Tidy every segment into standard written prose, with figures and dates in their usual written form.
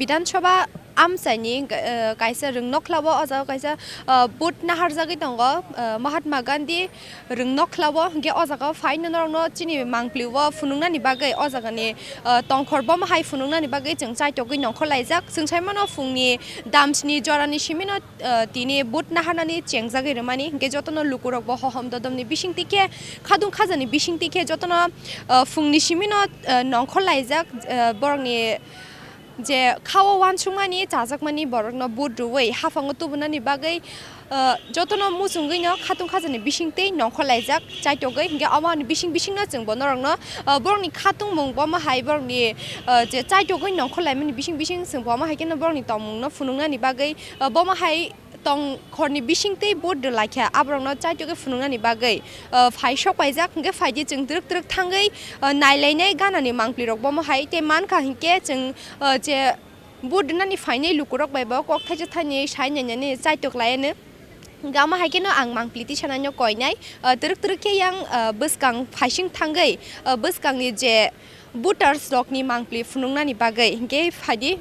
বিধানসভা আমসাইনি kaisa rungnog khlawo aja kaisa bot nahar jagi tongo Mahatma Gandhi rungnog khlawo ge ajaga faina norno chini mangpliwo funungna ni bagai ajaga ni tongkhorbo hai funungna ni bagai jeng chai togui nongkholaijak jengsaimano fungni damsni jorani simino tini bot nahanani chengjagi remani ge jotono lukurok bo hohom dodomni bisingtike khadung khajani bisingtike jotono fungni simino nongkholaijak borni যে খাওয়া ওয়ানসুমানি চাজাকমানি বরকনো বুদুই হাফাঙ্গ তুবুনানি বাগै যতনো মুসুंगैनो खातुं खाजानि बिसिंतै नंखलाइजाक चाइटगै गे अमानि बिसिंनो जों बनरंनो बरनि खातुं मुंबो माहाय बरनि जे चाइटगै नंखलाइमानि बिसिं जों बमा हायकेनो बरनि तमुंनो फुनुंनानि बागै बमाहाय tong khorni bisingtei bod laikha abrongno chaitoge funungani bagai phaisok paijak hingke phaidi jeng druk thangai nailainai ganani mangplirok bomo hai te mankha hingke jeng je bodnani phainai lukurok baiba kok thaje thani sainani chaitok laene gama haikeno ang mangpliti sananyo koinai druk ke yang buskang phaising thangai buskangni je butters rokni mangpli funungnani bagai hingke phaidi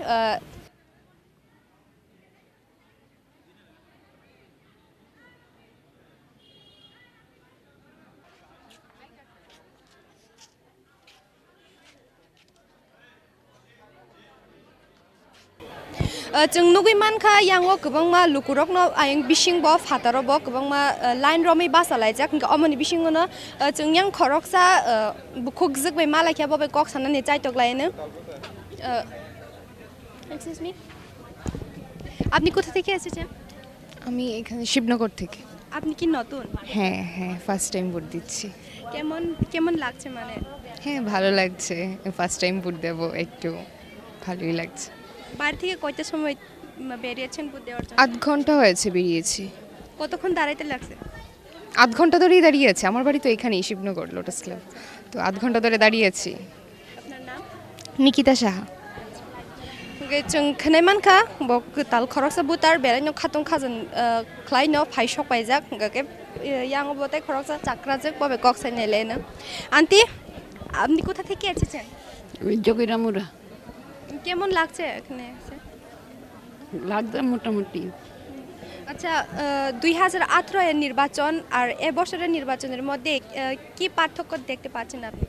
जों नुगै मानखा यांगो गोबांमा लुकुरकनो आयं बिसिंबो फातारबो गोबांमा line रमै बासालायजाक अमनि बिसिंगनो जों yang खरकसा बुखुगजक bye मालाखिया बबे कक साननानै चाइटक लायनो excuse me আপনি কোথা থেকে এসেছেন আমি এখানে শিবনগর থেকে আপনি কি নতুন হ্যাঁ ফার্স্ট টাইম ভোট দিচ্ছি কেমন লাগছে মানে হ্যাঁ ভালো লাগছে ফার্স্ট টাইম ভোট দেব একটু ভালোই লাগছে বাড়ি থেকে কয়টা সময় বেরিয়েছেন ভোট দেওয়ার জন্য 8 ঘন্টা হয়েছে বেরিয়েছি কতক্ষণ দাঁড়াইতে লাগছে 8 ঘন্টা ধরেই দাঁড়িয়ে আছি আমার বাড়ি তো এখানেই শিবনগর লোটাস ক্লাব তো 8 ঘন্টা ধরে দাঁড়িয়ে আছি আপনার নাম নিকিতা সাহা जों खोनाय मानखा बक ताल खरकसा बुतार बेरायनो खातुं खाजन ख्लायनो फाइसक बायजाक गके यांगो बताय खरकसा चाकराजक बबे कक साइनायलेनो आंटी আপনি কোথা থেকে এসেছেন ওই জগিরামুরা কেমন লাগছে এখানে এসে লাগছে মোটামুটি আচ্ছা 2018 এর নির্বাচন আর এই বছরের নির্বাচনের মধ্যে কি পার্থক্য দেখতে পাচ্ছেন আপনি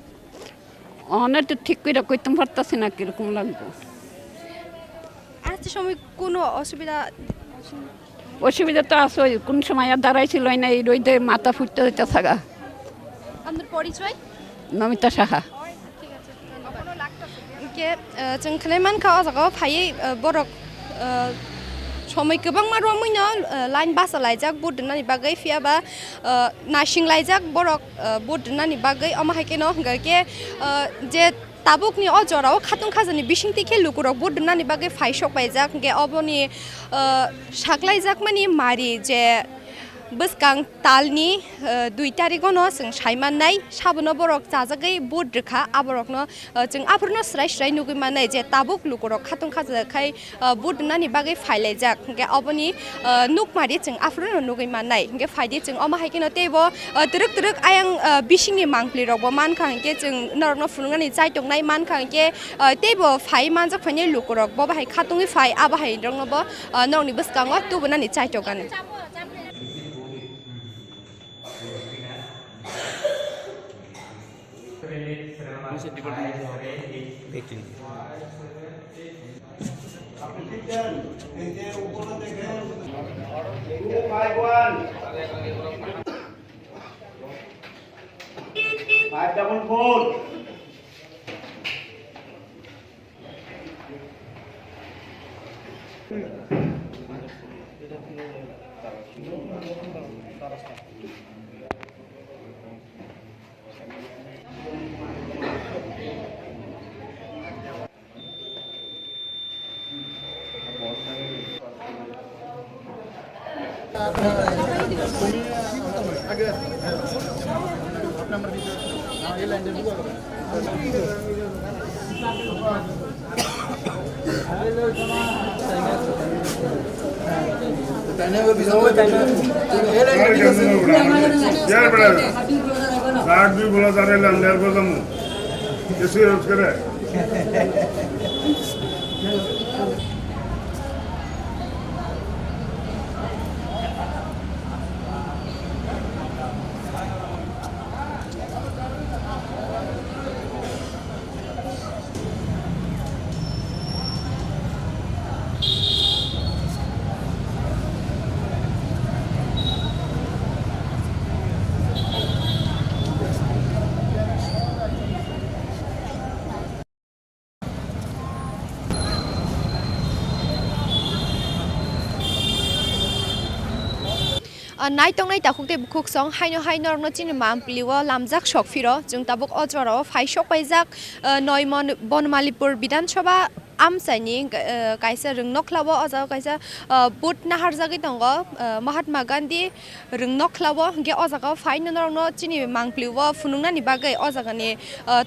অনেক তো ঠিক করে কইতে পারতাছি না কিরকম লাগবে আজকে সময় কোনো অসুবিধা তো আছে কোন সময় আর দাঁড়াইছিল না এই রইদে মাথা ফুটতে যেতে থাকা আপনার পরিচয় নমিতা সাহা ঠিক আছে কে जों खोनाय मानखा अजागाव फायै बरक সময় गोबां मारवामैनो लाइन बासालायजाक बुदनानि बागै फियाबा नासिंलायजाक बरक बुदनानि बागै अमाहायकेनो हंगके जे ताबुकनि अजराव खातुं खाजानि बिसिंतिखे लुकुरक बुदनानि बागै फाइसक बायजाक गे अबनि साग्लायजाक मानि मारि जे बुसकां तालनि 2 तारिखनो जों सायमाननाय साबनो बरक जाजागै बुद्रखा आबरकनो जों आफोरनो स्राय नुगैमानाय जे ताबुक लुकुरक खातुं खाजाखाय बुदनानि बागै फायलायजाक गे अबनि नुकमारि जों आफोरनो नुगैमानाय गे फायदि जों अमाहायकेनो तेबो द्रुक आयं बिसिंनि मांप्लिरकबो मानखांके जों नरनो फुनुंगानि चाइटकनाय मानखांके तेबो फाय मानजाक फायनि लुकुरक बबाहाय खातुंनि फाय आबाहाय रंनोबो नरनि बुसकांगो तुबनानि चाइटकानो बोला जा रहे अंदर को तुम Naitong nai takuk te bukuk song haino no chini mampliwa lamjak shokfiro jung tabuk ojoro faishok paijak noimon Banamalipur bidan choba amsaini kaisa rungnoklawo oja kaisa but naharjagi tongo Mahatma Gandhi rungnoklawo ge ojaga faino no chini mangpliwa funungnani bagai ojagani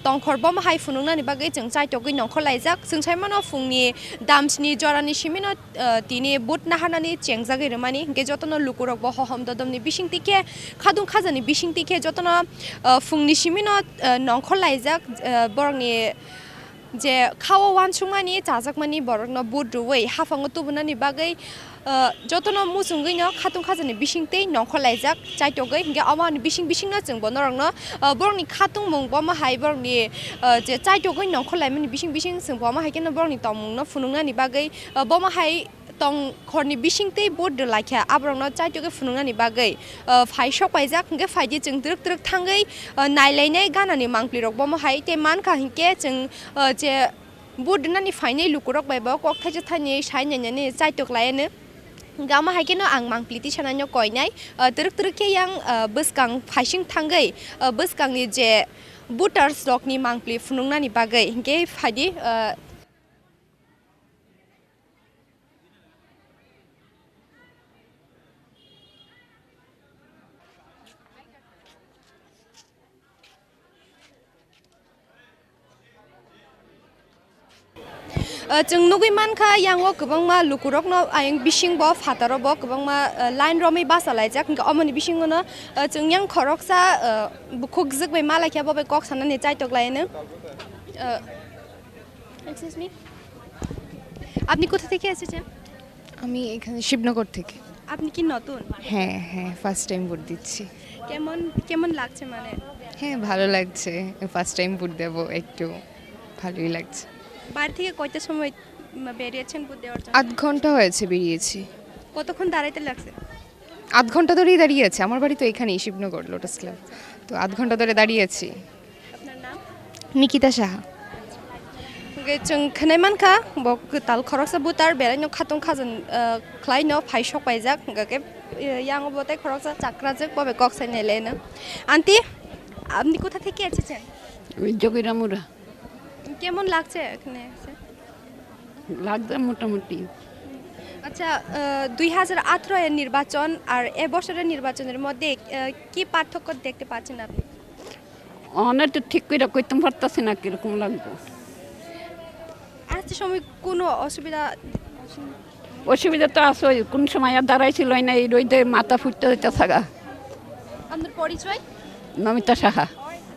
tongkhorbo mahai funungnani bagai jung chaitogui nongkholaijak jung saimano fungni damsni jorani simino tini but nahanani chengjagi remani ge jotono lukurok bo hohom dodomni bisingtike khadung khajani bisingtike jotono fungni simino nongkholaijak borni যে খাওয়া ওয়ানসুমানি চাজাকমানি বরকনো বুদ্রুই হাফাঙ্গ তুবুনানি বাগৈ যতনো মুসুঙ্গৈনো খাতুং খাজানি বিসিংতেই নংখলাইজাক চাইতগৈ গে আমানি বিসিংनो जोंबो नरंनो बरनि खातुं मुंबो माहाय बरनि जे चाइतगै नंखलायमानि बिसिं जोंबो माहाय केनो बरनि तमुंनो फुनुंनानि बागै बमाहाय tong khorni bisingtei bod laikha abrongno chaitogei funungnani bagai faishok paijak hingke faidi jeng truk thangai nailainai ganani mangplirok bomo hai te mankha hingke jeng je bodnani fainai lukurok baibo kok thaje thani sainani chaitok laiyane gama haikeno ang mangpliti sananyo koinai truk ke yang buskang faising thangai buskangni je butter stockni mangpli funungnani bagai hingke faidi जों नुगै मानखा यांगो गोबांमा लुकुरकनो आयं बिसिंबो फातारबो गोबांमा line रमै बासालायजाक अमनि बिसिंगनो जों yang खरकसा बुखुगजक बै मालाखियाबो बै कक साननानै चाइतक लायनो excuse me আপনি কোথা থেকে এসেছেন আমি এখানে শিবনগর থেকে আপনি কি নতুন হ্যাঁ ফার্স্ট টাইম ভোট দিচ্ছি কেমন লাগছে মানে হ্যাঁ ভালো লাগছে ফার্স্ট টাইম ভোট দেব একটু ভালোই লাগছে বাড়ি থেকে কয়টা সময় বেরিয়েছেন ভোট দেওয়ার জন্য 8 ঘন্টা হয়েছে বেরিয়েছি কতক্ষণ দাঁড়াইতে লাগছে 8 ঘন্টা ধরেই দাঁড়িয়ে আছি আমার বাড়ি তো এখানেই শিবনগর লোটাস ক্লাব তো 8 ঘন্টা ধরে দাঁড়িয়ে আছি আপনার নাম নিকিতা সাহা जों खोनाय मानखा ताल खरकसा बुतार बेरायनो खातुं खाजन ख्लायनो फाइसक पाइजाक गके यांगो बते खरकसा चाक्राजक बबे कक साइनायलेनो आंटी আপনি কোথা থেকে এসেছেন ওই জগিরামুরা কেমন লাগছে এখানে এসে লাগছে মোটামুটি আচ্ছা 2018 এর নির্বাচন আর এই বছরের নির্বাচনের মধ্যে কি পার্থক্য দেখতে পাচ্ছেন আপনি অনেক তো ঠিক করে কইতে পারতাছি না কিরকম লাগবে আজকে সময় কোনো অসুবিধা তো আছে কোন সময় আর দাঁড়াইছিল না এই রইদে মাথা ফুটতে হইতে থাকা আপনার পরিচয় নমিতা সাহা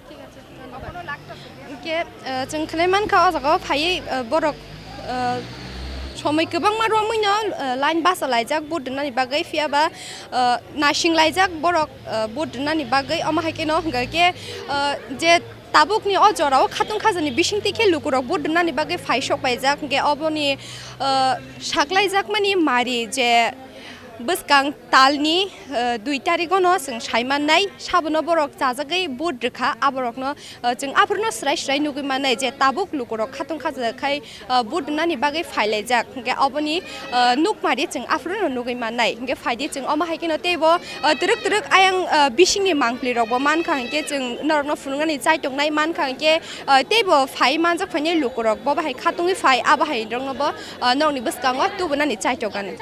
ঠিক আছে ধন্যবাদ কে जों खोनाय मानखा अजागाव फायै बरक সময় गोबां मारवामैनो लाइन बासा लायजाक बुदनानि बागै फियाबा नासिं लायजाक बरक बुदनानि बागै अमाहायकेनो गके जे ताबुकनि अजराव खातुं खाजानि बिसिंतिखे लुकुरक बुदनानि बागै फाइसक पाइजाक के अबनि साग्लायजाक मानि मारि जे बुसकां तालनि 2 तारिखनो जों सायमाननाय साबनो बरक जाजागै बुद्रखा आबरकनो जों आफोरनो स्राय नुगैमानाय जे ताबुक लुकुरक खातुं खाजाखाय बुदनानि बागै फाइलायजाक के अबनि नुकमारि जों आफोरनो नुगैमानाय के फाइदि जों अमाहायकेनो तेबो तुरुक आयं बिसिंनि मांप्लिरकबो मानखां के जों नरनो फुनुंगानि चाइतकनाय मानखां के तेबो फाइ मानजाक फाइने लुकुरक बबाहाय खातुंनि फाइ आबाहाय रंगबो नरनि बुसकांगो तुबनानि चाइतकानो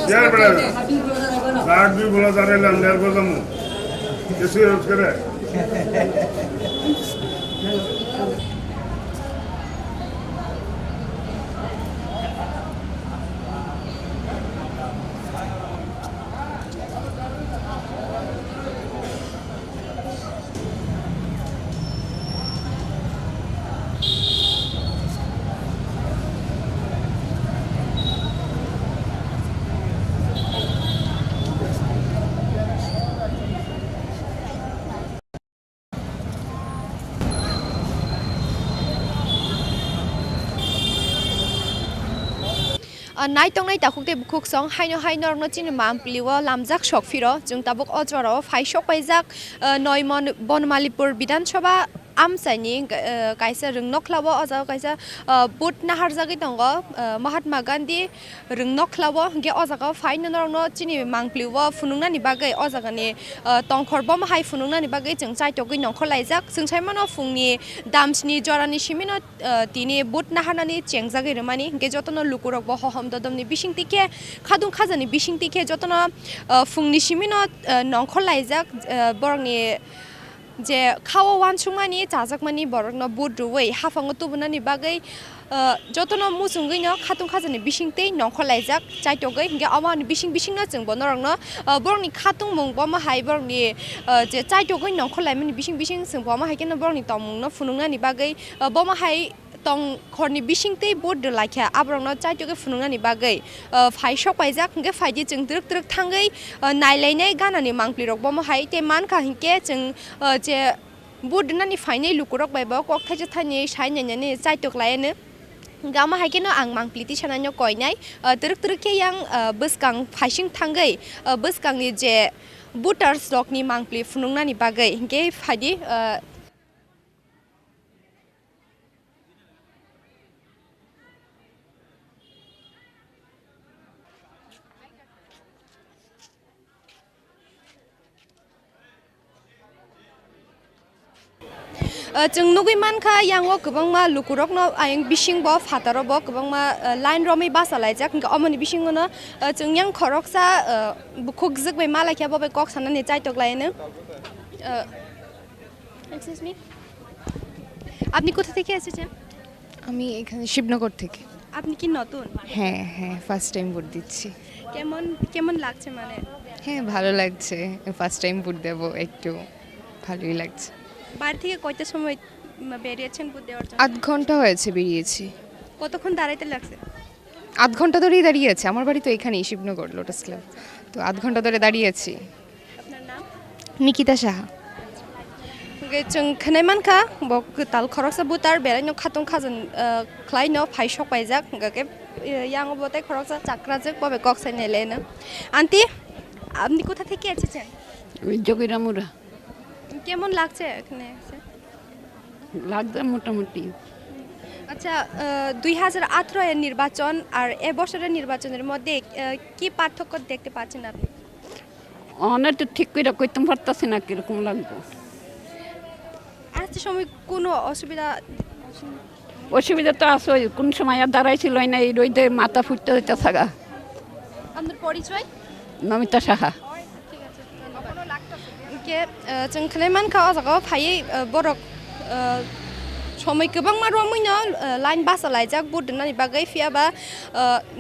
यार बड़ा रात भी बोला जा रहे हम देर को तुम कैसे रोज करे नाइटं नाइटा खुक्ते बुखुक सं हाइनो रंनो चिनि मामप्लिवा लामजाक शकफिरो जों ताबुक अजराव फाइशक पाइजाक नयमन बनमालिपुर विधानसभा आमसाइनि काइसा रोंनखलावो अजा काइसा बुट नाहारजागै दङ महात्मा गान्धी रोंनखलावो गे अजागाव फाइन नरनो चिनि मांप्लिवा फुनुंनानि बागै अजागानि तंखरबम हाइ फुनुंनानि बागै जों चाइटगै नखलाइजाक जों साइमानो फुंनि दामसनि जरानि सिमिनो तिनि बुट नाहारनानि चेंजागै रमानि गे जतनो लुकुरक ब हहम ददमनि बिसिंतिके खादुं खाजानि बिसिंतिके जतनो फुंनि सिमिनो नखलाइजाक बरंनि जे खावा वानसुंमानि जाजाकमानि बरकनो बुद्रुवै हाफांगो तुबुनानि बागै जतनो मुसुंगैनो खातुं खाजानि बिसिंतै नखलाइजाक चाइटगै गे अमानि बिसिंनो जों बनरंनो बरंनि खातुं मुंबो माहाय बरंनि जे चाइटगै नखलाइमानि बिसिं जोंबो माहायकेनो बरंनि तमुंनो फुनुंनानि बागै बमाहाय तंग खरनि बिसिंतै बोर्ड लाखिया आब्रंनो चाइटगै फुनुंनानि बागै फाइशक पाइजाक गे फाइदि जों द्रक थांगै नायलायनाय गानानि मांप्लिरक बमाहाय ते मानखा हिंके जों जे बोर्ड नानि फाइनै लुकुरक बायबा कक्थाजे थानि साइनायनानि चाइटक लायनो गामा हायकेनो आं मांप्लिति सानानो कयनाय द्रक के yang बसकां फाइसिं थांगै बसकांनि जे बुटार स्टकनि मांप्लि फुनुंनानि बागै गे फाइदि जों नुगै मानखा यांगो गोबांमा लुकुरकनो आयं बिसिंबो फातारबो गोबांमा लाइन रमै बासालायजाक अमनि बिसिंगनो जों yang खरकसा बुखुगजक बाय मालाखियाबो बाय कक साननानै चाइटक लायनो एक्सकिउज मी আপনি কোথা থেকে এসেছেন আমি এখানে শিবনগর থেকে আপনি কি নতুন হ্যাঁ হ্যাঁ ফার্স্ট টাইম ভোট দিচ্ছি কেমন কেমন লাগছে মানে হ্যাঁ ভালো লাগছে ফার্স্ট টাইম ভোট দেব একটু ভালোই লাগছে বাড়ি থেকে কয়টা সময় বেরিয়েছেন ভোট দেওয়ার জন্য 8 ঘন্টা হয়েছে বেরিয়েছি কতক্ষণ দাঁড়াইতে লাগছে 8 ঘন্টা ধরেই দাঁড়িয়ে আছি আমার বাড়ি তো এখানেই শিবনগর লোটাস ক্লাব তো 8 ঘন্টা ধরে দাঁড়িয়ে আছি আপনার নাম নিকিতা সাহা जों खोनाय मानखा ताल खरकसा बुटार बेरायनो खातुं खाजन ख्लायनो फाइशक पाइजाक गे यांगो बते खरकसा चाक्राजक बबे कक साइनायलेनो आंटी আপনি কোথা থেকে এসেছেন ওই জগিরামুরা কেমন লাগছে এখানে এসে লাগছে মোটামুটি আচ্ছা 2018 এর নির্বাচন আর এ বছরের নির্বাচনের মধ্যে কি পার্থক্য দেখতে পাচ্ছেন আপনি অনেক তো ঠিক করে কইতে পারতাছি না কিরকম লাগবে আজকে সময় কোনো অসুবিধা তো আছে কোন সময় আর দাঁড়াইছিল না এই রইতে মাথা ফুটতে হইতে থাকা আপনার পরিচয় নমিতা সাহা ঠিক আছে ধন্যবাদ কে जों खोनाय मानखा अजागाव फायै बरक समय गोबां मारवामैनो लाइन बासा लायजाक बुट दोननानै बागै फियाबा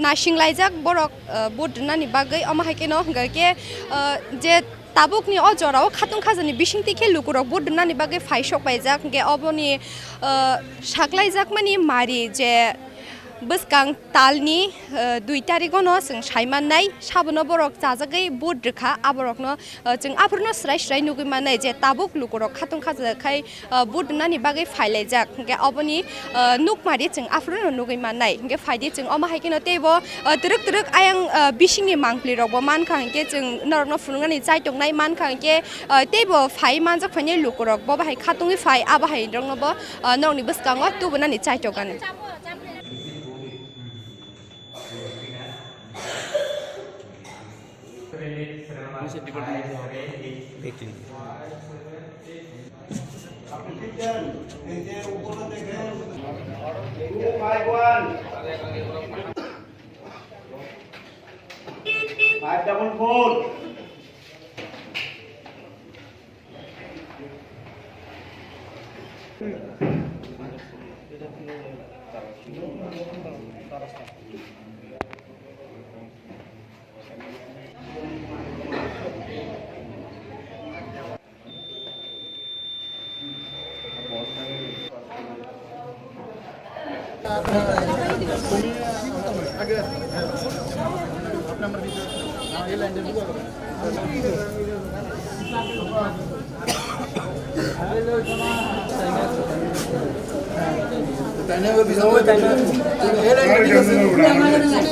नासिं लायजाक बरक बुट दोननानै बागै अमाहायकेनो के जे ताबुकनि अजराव खातुं खाजानि बिसिंतिके लुकुरक बुट दोननानै बागै फाइशक पाइजाक के अबनि साग्लायजाक मानि मारि जे बसकां तालनि 2 तारिखनो जों सायमाननाय साबनो बरक जाजागै बुट रेखा आबरकनो जों आफोरनो स्राय नुगैमानाय जे ताबुक लुकुरक खातुं खाजाखाय बुट दोननानै बागै फाइलायजाक के अबनि नुकमारि जों आफोरनो नुगैमानाय के फाइदि जों अमाहायकेनो तेबो द्रक आयं बिसिंनि मांप्लिरकबो मानखा के जों नरनो फुनुंगानि चाइटकनाय मानखा के तेबो फाइ मानजाक फाइने लुकुरक बबाहाय खातुंनि फाइ आबाहाय रंनोबो नरनि बसकांगो तुबनानि चाइटकानो 544.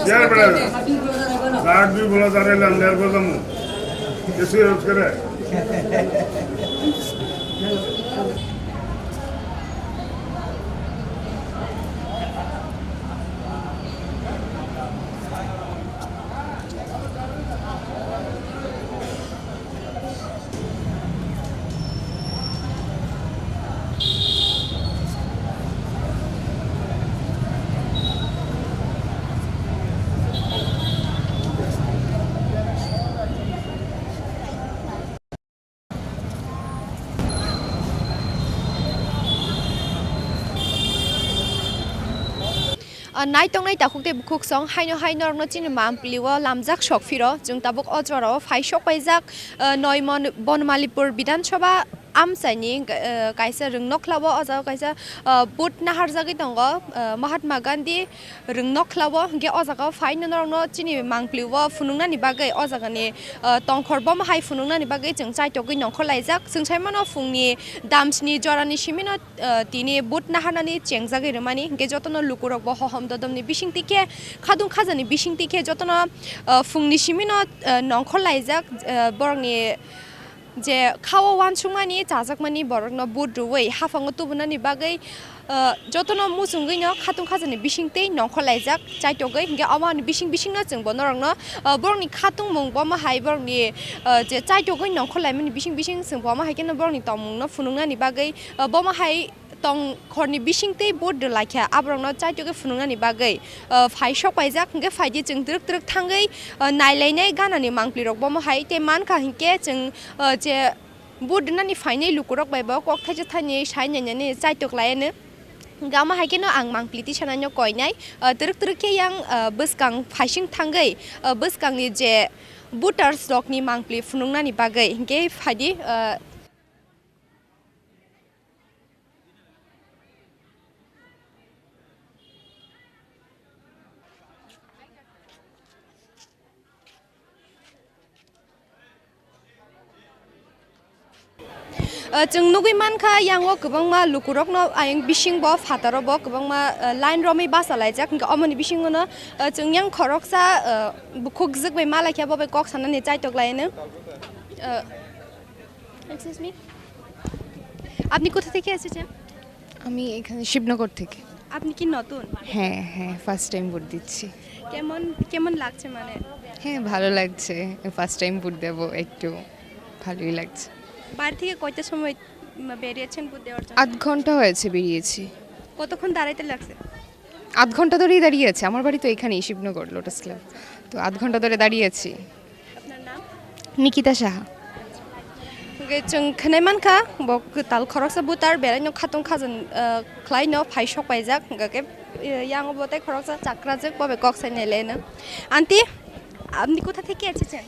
यार बड़ा रात भी बोला जा रहे अंदर को तुम कैसे रोज करे नाइटं नाइटा खुक्ते बुखुक सं हाइनो रंनो चिनि मामप्लिवा लामजाक शकफिरो जों ताबुक अजराव फाइशक पाइजाक नयमन बनमालिपुर विधानसभा आमसाइनि काइसा रोंनखलाबो अजा काइसा बुट नाहारजागै दंग महात्मा गांधी रोंनखलाबो गे अजागाव फाइन रंनो चिनि मांप्लिवा फुनुंनानि बागै अजागानि तंखरबम हाइ फुनुंनानि बागै जों चाइटगै नखलाइजाक जों साइमानो फुंनि दामसनि जरानि सिमिनो तिनि बुट नाहारनानि चेंजागै रमानि गे जतनो लुकुरक ब हहम ददमनि बिसिंतिके खादुं खाजानि बिसिंतिके जतनो फुंनि सिमिनो नखलाइजाक बरंनि जे खावा वानसुंमानि जाजाकमानि बरकनो बुद्रुवै हाफांगो तुबुनानि बागै जतनो मुसुंगैनो खातुं खाजानि बिसिंतै नखलाइजाक चाइटगै गे अमानि बिसिंनो जों बनरंनो बरंनि खातुं मुंबो माहाय बरंनि जे चाइटगै नखलाइमानि बिसिं जोंबो माहाय केनो बरंनि तमुंनो फुनुंनानि बागै बमाहाय तंग खरनि बिसिंतै बोर्ड लाखिया आब्रंनो चाइटगै फुनुंनानि बागै फाइशक पाइजाक गे फाइदि जों द्रक थांगै नायलायनाय गानानि मांप्लिरक बमाहाय ते मानखा हिके जों जे बोर्ड नानि फाइनै लुकुरक बायबो कक्थाजे थानि साइनायनानि चाइटक लायनो गामा हायकेनो आं मांप्लिति सानानो कयनाय द्रक के yang बसकां फाइसिं थांगै बसकांनि जे बुटार स्टकनि मांप्लि फुनुंनानि बागै गे फाइदि जों नुगै मानखा यांगो गोबांमा लुकुरकनो आयं बिसिंबो फातारबो गोबांमा लाइन रमै बासालायजाक अमनि बिसिंगनो जों yang खरकसा बुखुगजक बै मालाखियाबो बै कक साननानै चाइटक लायनो एक्सकिউজ মি আপনি কোথা থেকে এসেছেন আমি এখানে শিবনগর থেকে আপনি কি নতুন হ্যাঁ হ্যাঁ ফার্স্ট টাইম ভোট দিচ্ছি কেমন লাগছে মানে হ্যাঁ ভালো লাগছে ফার্স্ট টাইম ভোট দেব একটু ভালোই লাগছে বাড়ি থেকে কয়টা সময় বেরিয়েছেন ভোট দেওয়ার জন্য 8 ঘন্টা হয়েছে বেরিয়েছি কতক্ষণ দাঁড়াইতে লাগছে 8 ঘন্টা ধরেই দাঁড়িয়ে আছি আমার বাড়ি তো এখানেই শিবনগর লোটাস ক্লাব তো 8 ঘন্টা ধরে দাঁড়িয়ে আছি আপনার নাম নিকিতা সাহা जों खोनाय मानखा ताल खरकसा बुटार बेरायनो खातुं खाजन ख्लायनो फाइशक पाइजाक गे यांगो बते खरकसा चाक्राजक बबे कक साइनायलेनो आंटी আপনি কোথা থেকে এসেছেন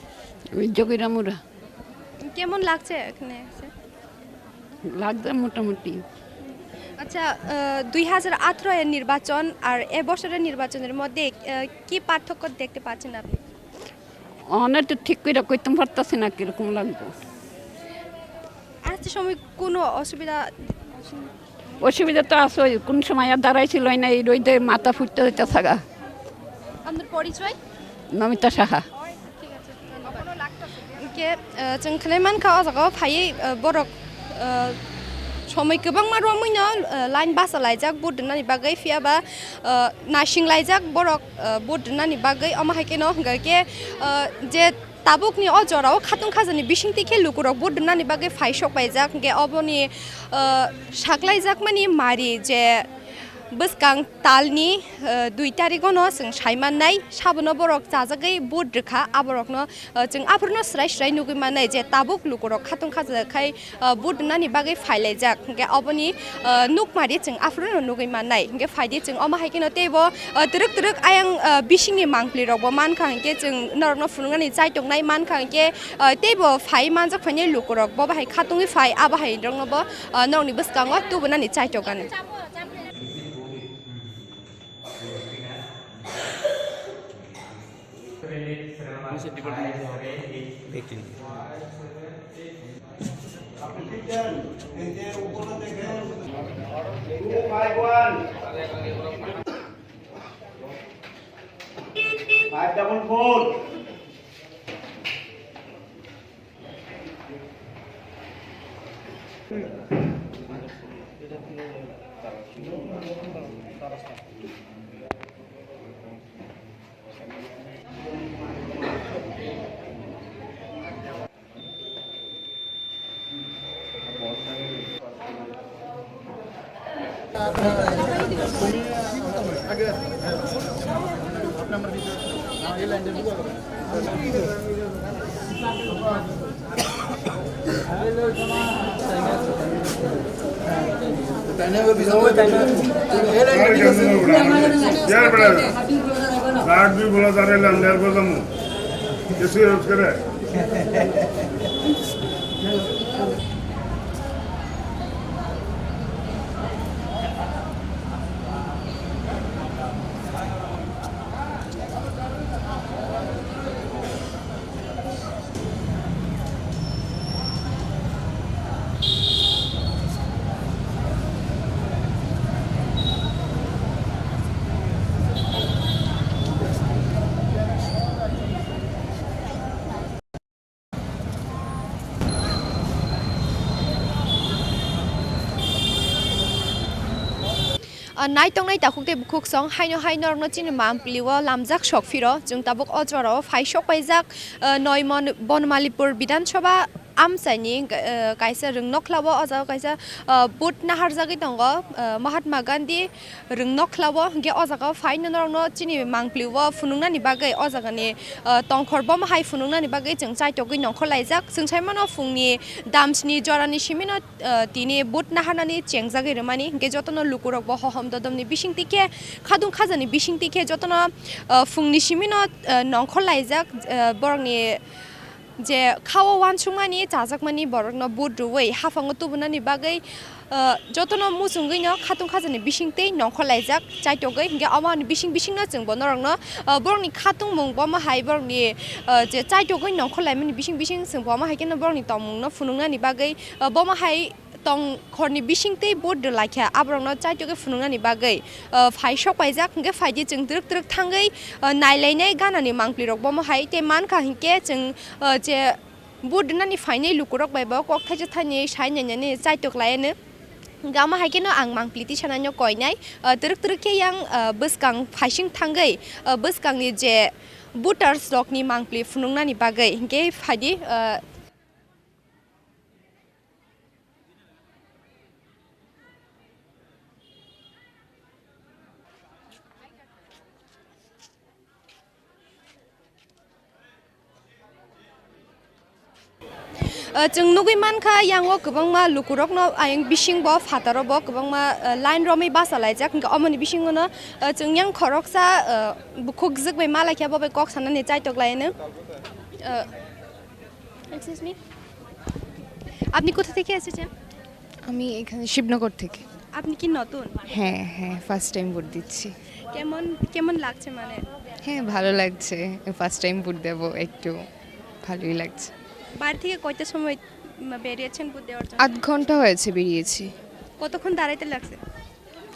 ওই জগিরামুরা কেমন লাগছে এখানে এসে লাগছে মোটামুটি আচ্ছা 2018 এর নির্বাচন আর এই বছরের নির্বাচনের মধ্যে কি পার্থক্য দেখতে পাচ্ছেন আপনি অনেক তো ঠিক করে কইতে পারতাছি না কিরকম লাগবে আজকে সময় কোনো অসুবিধা তো আছে কোন সময় আর দাঁড়াইছিল না এই রইতে মাথা ফুটতে হইতে থাকা আপনার পরিচয় নমিতা সাহা ঠিক আছে ধন্যবাদ কে जों खोनाय मानखा अजागाव फायै बरक समय गोबां मारमैनो लाइन बासा लायजाक बुदनानि बागै फियाबा नासिं लायजाक बरक बुदनानि बागै अमाहायकेनो हंगके जे ताबुकनि अजराव खातुं खाजानि बिसिंतिके लुकुरक बुदनानि बागै फाइशक पाइजाक के अबनि सागलायजाक मानि मारि जे beskang talni 2 tarikono जों सायमाननाय साबनो बरक जाजागै बुट रोखा आबरकनो जों आफोरनो स्राय नुगै मानाय जे ताबुक लुकुरक खाथुं खाजाखाय बुट नानि बागै फायलायजाक के अबनि नुकमारि जों आफोरनो नुगै मानाय के फायदि जों अमा हायकेनो तेबो तरक आयां बिसिंनि मांक्लि रगबो मानखां के जों नरनो फुनुंगानि चाइटंनाय मानखां के तेबो फाय मानजक फायने लुकुरक बबा हाय खातुंनि फाय आबा हाय रंनोबो नरनि बसकांगो तुबनानि चाइटगानो यार बड़ा रात भी बोला जा रहे हम यार को जमू कैसे रोज करे नायतंनाय ताखुकते बुखुक सं हायनो रनो चिनि मामप्लिवा लामजाक शकफिरो जों ताबुक अजराव फायशक पाइजाक नयमन बनमालिपुर विधानसभा आमसाइनि कायसा रोंनखलावो अजा कायसा बुट नाहारजागै दंग महात्मा गांधी रोंनखलावो गे अजागाव फायनो रनो चिनि मांप्लिवा फुनुंनानि बागै अजागानि तंखरबम हाय फुनुंनानि बागै जों चाइटगै नखलायजाक जों सायमानो फुंनि दामसनि जरानि सिमिनो तिनि बुट नाहारनानि चेंजागै रमानि गे जतनो लुकुरक ब हहम ददमनि बिसिंतिके खादुं खाजानि बिसिंतिके जतनो फुंनि सिमिनो नखलायजाक बरंनि जे खावा वानसुंमानि जाजाकमानि बरकनो बुट रुवै हाफांगो तुबनानि बागै जतनो मुसुंगैनो खातुं खाजानि बिसिंतै नखलायजाक चाइटगै गे अमानि बिसिंनो जों बनरंनो बरंनि खातुं मुंबो माहाय बरंनि जे चाइटगै नखलायमानि बिसिं जोंबो माहायकेनो बरंनि तमुंनो फुनुंनानि बागै बमाहाय तंग खरनि बिसिंतै बुट लाखिया आब्रंनो चाइटगै फुनुंनानि बागै फायशक पाइजाक गे फायदि जों तरक थांगै नायलायनाय गानानि मांप्लिरक बमाहाय ते मानखा हिके जों जे बुट नानि फायनै लुकुरक बायबो कक थाइजे थानि सायनायनानि चाइटक लायनो गामा हायकेनो आं मांप्लिति सानानो कयनाय तरक के yang बसकां फायसिं थांगै बसकांनि जे बुटार स्टकनि मांप्लि फुनुंनानि बागै गे फायदि जों नुगै मानखा यांगो गोबांमा लुकुरकनो आयं बिसिंबो फातारबो गोबांमा लाइन रमै बासालायजाक अमनि बिसिंगनो जों yang खरकसा बुखुक जगबै मालाखियाबो बे कक साननानै चाइटक लायनो एक्सकिউজ মি আপনি কোথা থেকে এসেছেন আমি এখানে শিবনগর থেকে আপনি কি নতুন হ্যাঁ ফার্স্ট টাইম ভোট দিচ্ছি কেমন লাগছে মানে হ্যাঁ ভালো লাগছে ফার্স্ট টাইম ভোট দেব একটু ভালোই লাগছে বাড়ি থেকে কয়টা সময় বেরিয়েছেন ভোট দেওয়ার জন্য 8 ঘন্টা হয়েছে বেরিয়েছি কতক্ষণ দাঁড়াইতে লাগছে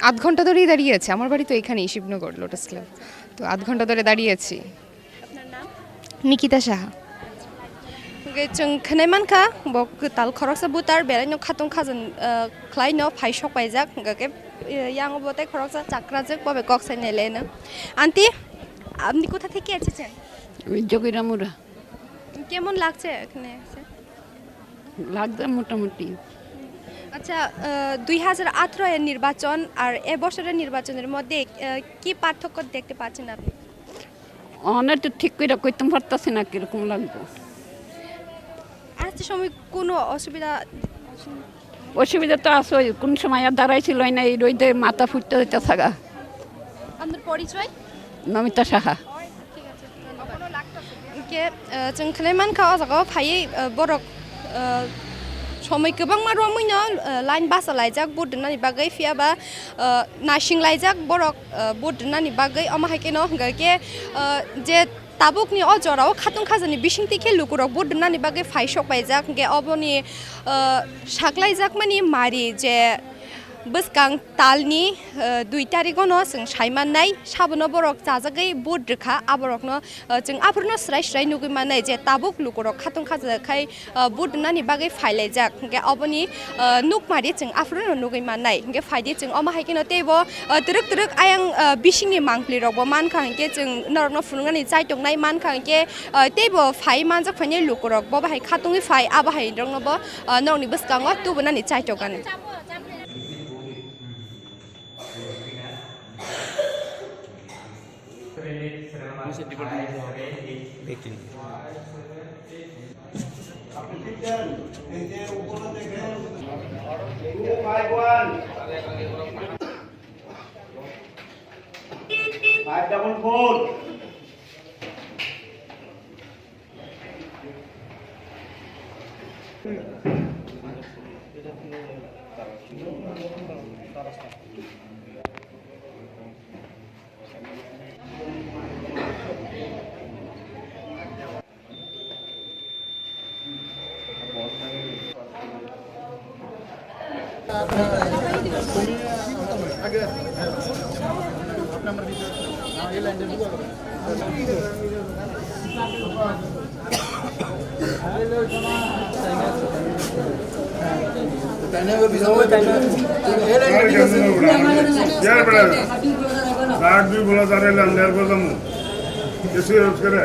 8 ঘন্টা ধরেই দাঁড়িয়ে আছি আমার বাড়ি তো এখানেই শিবনগর লোটাস ক্লাব তো 8 ঘন্টা ধরে দাঁড়িয়ে আছি আপনার নাম নিকিতা সাহা जों खोनाय मानखा ताल खरकसा बुटार बेरायनो खातुं खाजन ख्लायनो फायसक पाइजाक गे यांगो बते खरकसा चाक्राजक बबे कक साइनायलेनो आंटी আপনি কোথা থেকে এসেছেন ওই কেমন লাগছে এখানে এসে লাগছে মোটামুটি আচ্ছা 2018 এর নির্বাচন আর এবছরের নির্বাচনের মধ্যে কি পার্থক্য দেখতে পাচ্ছেন আপনি? অনেক তো ঠিক করে কইতে পারতাছি না কিরকম লাগবে। আসতে সময় কোনো অসুবিধা অসুবিধা তো আছে, কোন সময় আর দাঁড়াইছিল না এই রোদে মাথা ফুটতে যেতে থাকা। আপনার পরিচয়? নমিতা সাহা। কে जों खलेमान खा जागा फायै बरक समय गोबां मारुमैनो लाइन बास लाइजाक बुदनानि बागै फियाबा नासिं लाइजाक बरक बुदनानि बागै अमाहायकेनो हंगके जे ताबुकनि अजराव खातुं खाजानि बिसिंतिखे लुकुरक बुदनानि बागै फाइसक बायजाक के अबनि साकलाइजाक मानि मारि जे बसकां तालनि 2 तारिखनो जों सायमाननाय साबनो बरक जाजागै बुद्रखा आबरकनो जों आफोरनो स्राय स्राय नुगैमानाय जे ताबुक लुकुरक खातुं खाजाखाय बुदनानि बागै फाइलायजाक के अबनि नुकमारि जों आफोरनो नुगैमानाय के फाइदि जों अमाहायकेनो तेबो तुरुक तुरुक आयां बिसिंनि मांक्लिरकबो मानखां के जों नरनो फुनुंगानि जायटंनाय मानखां के तेबो फाइ मानजाक फाइने लुकुरक बबाहाय खातुंनि फाइ आबाहाय रंनोबो नरनि बसकांगो तुबनानि जायटगानो यार बड़ा रात भी बोला जा रहे अंदर को तुम कैसे रोज करे